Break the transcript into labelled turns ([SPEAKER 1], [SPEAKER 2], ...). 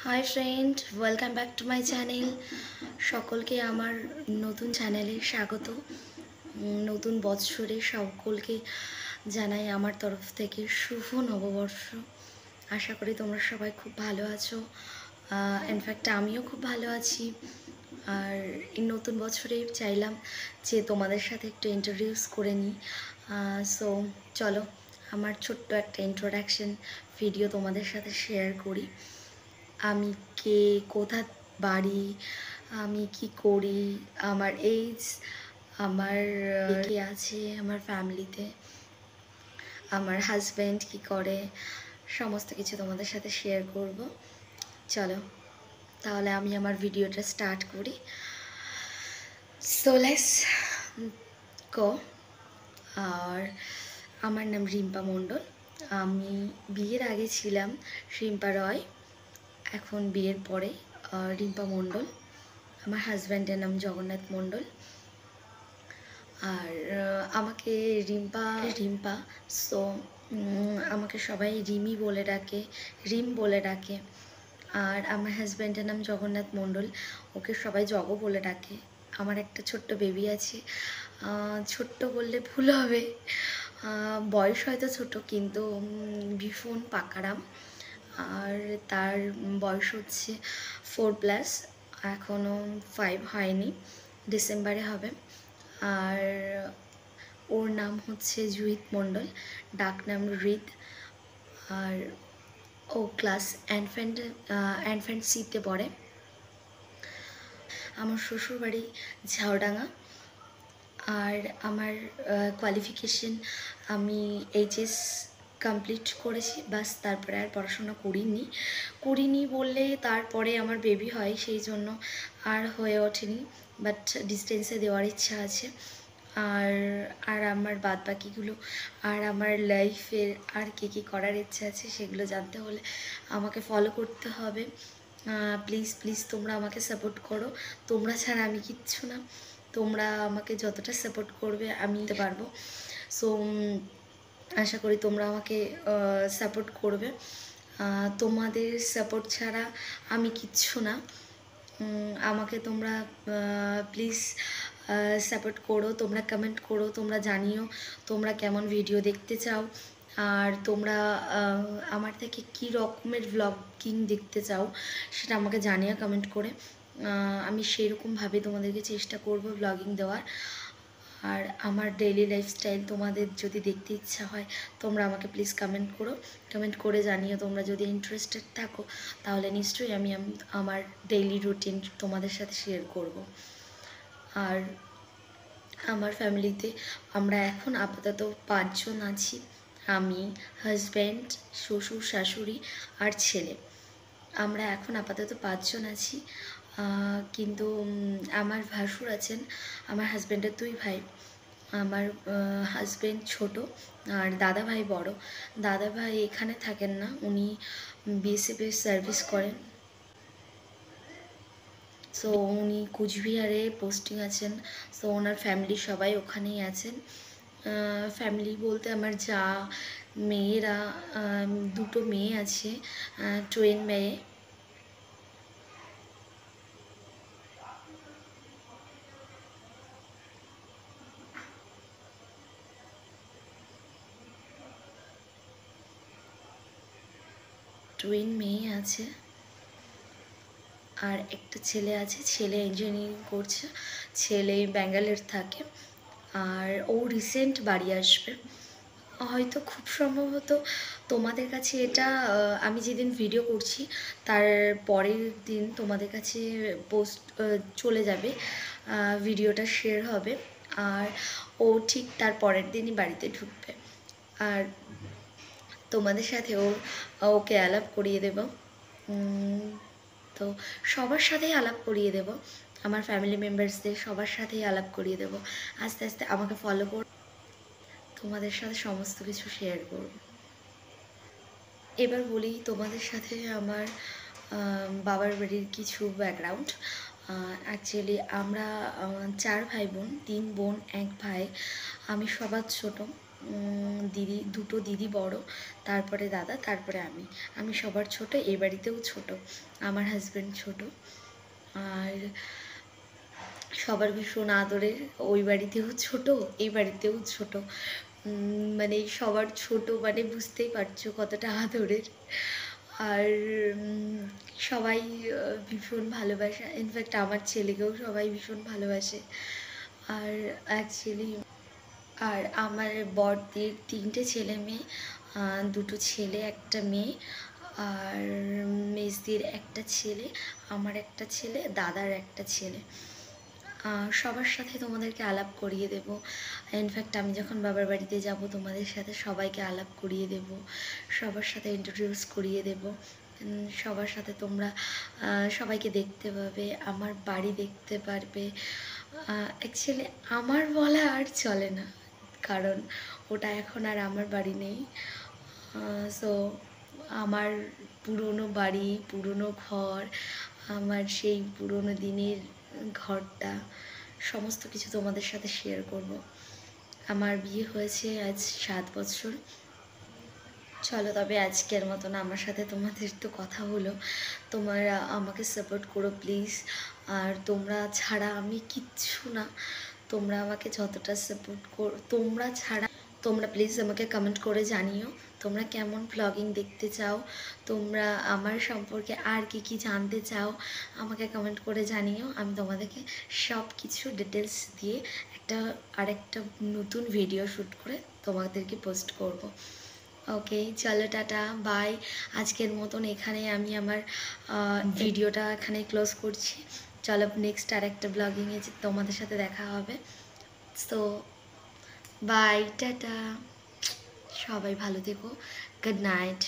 [SPEAKER 1] Hi friend, welcome back to my channel. সকলকে আমার নতুন চ্যানেলে স্বাগত। নতুন বৎসরে সকলকে জানাই আমার তরফ থেকে শুভ নববর্ষ। আশা করি তোমরা সবাই খুব ভালো আছো। ইনফ্যাক্ট আমিও খুব ভালো আছি। আর এই নতুন বছরে চাইলাম যে তোমাদের সাথে একটু ইন্ট্রোডিউস করে নিই। সো চলো আমার ছোট্ট একটা ইন্ট্রোডাকশন ভিডিও তোমাদের সাথে শেয়ার করি। আমি কে, কোথা বাড়ি, আমি কি করি, আমার এজ, আমার কে আছে আমার ফ্যামিলিতে, আমার হাজব্যান্ড কি করে, সমস্ত কিছু তোমাদের সাথে শেয়ার করব। চলো তাহলে আমি আমার ভিডিওটা স্টার্ট করি। So let's go. আর আমার নাম রিম্পা মণ্ডল। আমি বিয়ের আগে ছিলাম রিম্পা রয়, এখন বিয়ের পরে রিম্পা মণ্ডল। আমার হাজব্যান্ডের নাম জগন্নাথ মণ্ডল। আর আমাকে রিম্পা সো আমাকে সবাই রিমি বলে ডাকে, রিম বলে ডাকে। আর আমার হাজব্যান্ডের নাম জগন্নাথ মণ্ডল, ওকে সবাই জগ বলে ডাকে। আমার একটা ছোট্ট বেবি আছে। ছোট্ট বললে ভুল হবে, বয়স হয়তো ছোট কিন্তু ভীষণ পাকারাম। আর তার বয়স হচ্ছে 4+, এখনও 5 হয়নি, ডিসেম্বরে হবে। আর ওর নাম হচ্ছে জুহিত মণ্ডল, ডাক নাম রিদ। আর ও ক্লাস অ্যানফ্যান্ট সিতে পড়ে। আমার শ্বশুরবাড়ি ঝাউডাঙ্গা। আর আমার কোয়ালিফিকেশন, আমি এইচএস কমপ্লিট করেছি, বাস। তারপরে আর পড়াশোনা করিনি বললে তারপরে আমার বেবি হয়, সেই জন্য আর হয়ে ওঠেনি। বাট ডিস্টেন্সে দেওয়ার ইচ্ছা আছে। আর আর আমার বাদ বাকিগুলো, আর আমার লাইফের আর কী করার ইচ্ছা আছে সেগুলো জানতে হলে আমাকে ফলো করতে হবে। প্লিজ প্লিজ তোমরা আমাকে সাপোর্ট করো। তোমরা ছাড়া আমি কিচ্ছু না। তোমরা আমাকে যতটা সাপোর্ট করবে আমি দিতে পারবো। সো আশা করি তোমরা আমাকে সাপোর্ট করবে। তোমাদের সাপোর্ট ছাড়া আমি কিচ্ছু না। আমাকে তোমরা প্লিজ সাপোর্ট করো, তোমরা কমেন্ট করো, তোমরা জানিও তোমরা কেমন ভিডিও দেখতে চাও। আর তোমরা আমার থেকে কী রকমের ভ্লগিং দেখতে চাও সেটা আমাকে জানিও কমেন্ট করে। আমি সেরকমভাবে তোমাদেরকে চেষ্টা করব ভ্লগিং দেওয়ার। আর আমার ডেইলি লাইফস্টাইল তোমাদের যদি দেখতে ইচ্ছা হয় তোমরা আমাকে প্লিজ কমেন্ট করে জানিও। তোমরা যদি ইন্টারেস্টেড থাকো তাহলে নিশ্চয়ই আমি আমার ডেইলি রুটিন তোমাদের সাথে শেয়ার করব। আর আমার ফ্যামিলিতে আমরা এখন আপাতত 5 জন আছি। আমি, হাজব্যান্ড, শ্বশুর শাশুড়ি আর ছেলে। আমরা এখন আপাতত 5 জন আছি। কিন্তু আমার ভাসুর আছেন, আমার হাজব্যান্ডের 2 ভাই। আমার হাজব্যান্ড ছোট আর দাদা ভাই বড়। দাদা ভাই এখানে থাকেন না, উনি বিএসএফে সার্ভিস করেন। সো উনি কুচবিহারে পোস্টিং আছেন। সো ওনার ফ্যামিলি সবাই ওখানেই আছেন। ফ্যামিলি বলতে আমার যা, মেয়েরা, 2টো মেয়ে আছে, টুইন মেয়ে। আছে আর একটা ছেলে আছে, ছেলে ইঞ্জিনিয়ারিং করছে, ছেলে ব্যাঙ্গালোর থাকে। আর ও রিসেন্ট বাড়ি আসবে হয়তো, খুব সম্ভবত তোমাদের কাছে এটা আমি যেদিন ভিডিও করছি তার পরের দিন তোমাদের কাছে পোস্ট চলে যাবে, ভিডিওটা শেয়ার হবে। আর ও ঠিক তার পরের দিনই বাড়িতে ঢুকবে। আর তোমাদের সাথে ওকে আলাপ করিয়ে দেব। তো সবার সাথেই আলাপ করিয়ে দেব, আমার ফ্যামিলি মেম্বার্সদের সবার সাথেই আলাপ করিয়ে দেব। আস্তে আস্তে আমাকে ফলো কর, তোমাদের সাথে সমস্ত কিছু শেয়ার করব। এবার বলি তোমাদের সাথে আমার বাবার বাড়ির কিছু ব্যাকগ্রাউন্ড। অ্যাকচুয়ালি আমরা 4 ভাই বোন, 3 বোন 1 ভাই। আমি সবার ছোট। দিদি, দুটো দিদি বড়, তারপরে দাদা, তারপরে আমি সবার ছোট, এই বাড়িতেও ছোট, আমার হাজব্যান্ড ছোট। আর সবার ভীষণ আদরের, ওই বাড়িতেও ছোট, এই বাড়িতেও ছোট, মানে সবার ছোট মানে বুঝতেই পারছো কতটা আদরের। আর সবাই ভীষণ ভালোবাসা, ইনফ্যাক্ট আমার ছেলেকেও সবাই ভীষণ ভালোবাসে। আর অ্যাকচুয়ালি আর আমার বড়দের 3টে ছেলে মেয়ে, 2টো ছেলে 1টা মেয়ে। আর মেজদির 1টা ছেলে, আমার 1টা ছেলে, দাদার 1টা ছেলে। সবার সাথে তোমাদেরকে আলাপ করিয়ে দেব। ইনফ্যাক্ট আমি যখন বাবার বাড়িতে যাব তোমাদের সাথে সবাইকে আলাপ করিয়ে দেব, সবার সাথে ইন্ট্রোডিউস করিয়ে দেব। সবার সাথে তোমরা সবাইকে দেখতে পাবে, আমার বাড়ি দেখতে পারবে। অ্যাকচুয়ালি আমার বলা আর চলে না, কারণ ওটা এখন আর আমার বাড়ি নেই। সো আমার পুরনো বাড়ি, পুরনো ঘর, আমার সেই পুরনো দিনের ঘরটা, সমস্ত কিছু তোমাদের সাথে শেয়ার করব। আমার বিয়ে হয়েছে আজ 7 বছর। চলো তবে আজকের মতন আমার সাথে তোমাদের তো কথা হলো, তোমরা আমাকে সাপোর্ট করো প্লিজ। আর তোমরা ছাড়া আমি কিচ্ছু না, তোমরা আমাকে যতটা সাপোর্ট করো, তোমরা প্লিজ আমাকে কমেন্ট করে জানিও তোমরা কেমন ব্লগিং দেখতে চাও, তোমরা আমার সম্পর্কে আর কি জানতে চাও, আমাকে কমেন্ট করে জানিও। আমি তোমাদেরকে সব কিছু ডিটেলস দিয়ে আরেকটা নতুন ভিডিও শ্যুট করে তোমাদেরকে পোস্ট করব। ওকে, চলো টাটা, বাই। আজকের মতন এখানে আমি আমার ভিডিওটা এখানে ক্লোজ করছি। চলো নেক্সট আরেকটা ব্লগিংয়ে তোমাদের সাথে দেখা হবে। সো বাই, টাটা, সবাই ভালো থেকো, গুড নাইট।